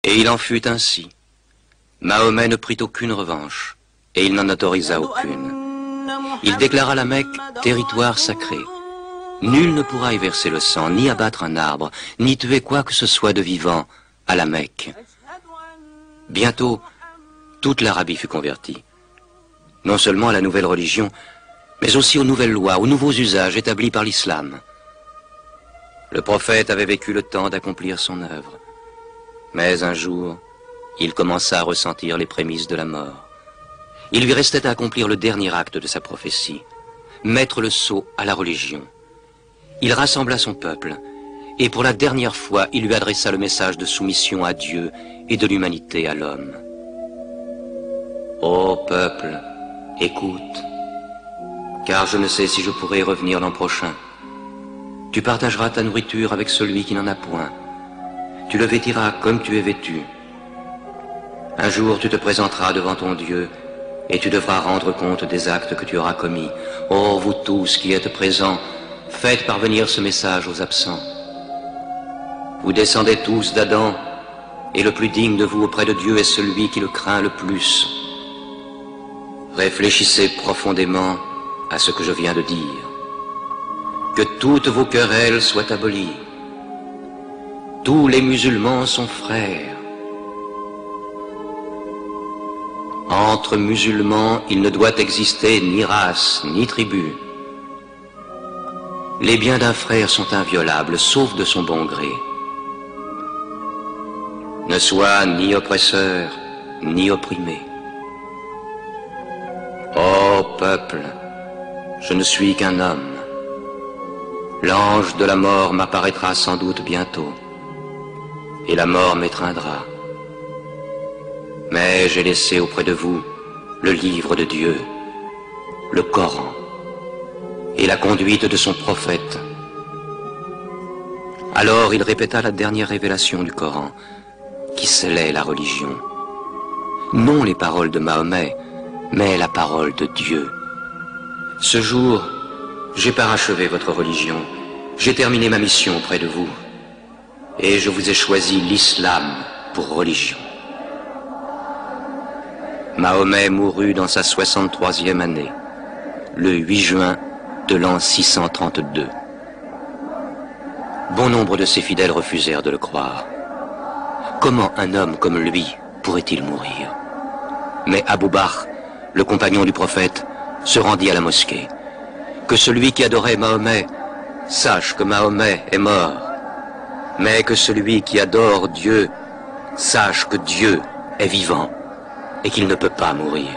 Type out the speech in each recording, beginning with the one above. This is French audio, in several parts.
Et il en fut ainsi. Mahomet ne prit aucune revanche, et il n'en autorisa aucune. Il déclara la Mecque territoire sacré. Nul ne pourra y verser le sang, ni abattre un arbre, ni tuer quoi que ce soit de vivant à la Mecque. Bientôt, toute l'Arabie fut convertie. Non seulement à la nouvelle religion, mais aussi aux nouvelles lois, aux nouveaux usages établis par l'islam. Le prophète avait vécu le temps d'accomplir son œuvre. Mais un jour, il commença à ressentir les prémices de la mort. Il lui restait à accomplir le dernier acte de sa prophétie, mettre le sceau à la religion. Il rassembla son peuple, et pour la dernière fois, il lui adressa le message de soumission à Dieu et de l'humanité à l'homme. Ô peuple, écoute, car je ne sais si je pourrai revenir l'an prochain. Tu partageras ta nourriture avec celui qui n'en a point. Tu le vêtiras comme tu es vêtu. Un jour, tu te présenteras devant ton Dieu et tu devras rendre compte des actes que tu auras commis. Ô vous tous qui êtes présents, faites parvenir ce message aux absents. Vous descendez tous d'Adam, et le plus digne de vous auprès de Dieu est celui qui le craint le plus. Réfléchissez profondément à ce que je viens de dire. Que toutes vos querelles soient abolies. Tous les musulmans sont frères. Entre musulmans, il ne doit exister ni race, ni tribu. Les biens d'un frère sont inviolables, sauf de son bon gré. Ne sois ni oppresseur, ni opprimé. Ô peuple, je ne suis qu'un homme. L'ange de la mort m'apparaîtra sans doute bientôt, et la mort m'étreindra. Mais j'ai laissé auprès de vous le livre de Dieu, le Coran, et la conduite de son prophète. Alors il répéta la dernière révélation du Coran, qui scellait la religion. Non les paroles de Mahomet, mais la parole de Dieu. Ce jour, j'ai parachevé votre religion, j'ai terminé ma mission auprès de vous, et je vous ai choisi l'islam pour religion. Mahomet mourut dans sa 63e année, le 8 juin de l'an 632. Bon nombre de ses fidèles refusèrent de le croire. Comment un homme comme lui pourrait-il mourir? Mais Abou Bakr, le compagnon du prophète, se rendit à la mosquée. Que celui qui adorait Mahomet sache que Mahomet est mort, mais que celui qui adore Dieu sache que Dieu est vivant et qu'il ne peut pas mourir.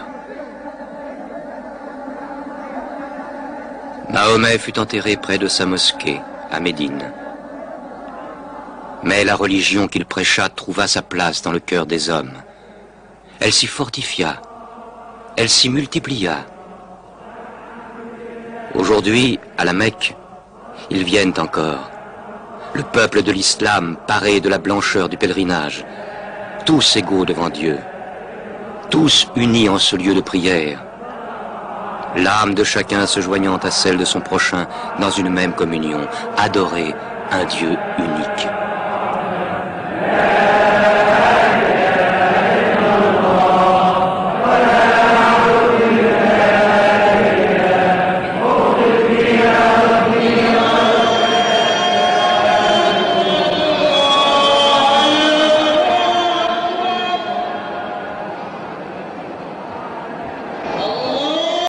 Mahomet fut enterré près de sa mosquée, à Médine. Mais la religion qu'il prêcha trouva sa place dans le cœur des hommes. Elle s'y fortifia, elle s'y multiplia. Aujourd'hui, à la Mecque, ils viennent encore. Le peuple de l'islam paré de la blancheur du pèlerinage, tous égaux devant Dieu, tous unis en ce lieu de prière, l'âme de chacun se joignant à celle de son prochain dans une même communion, adorer un Dieu unique.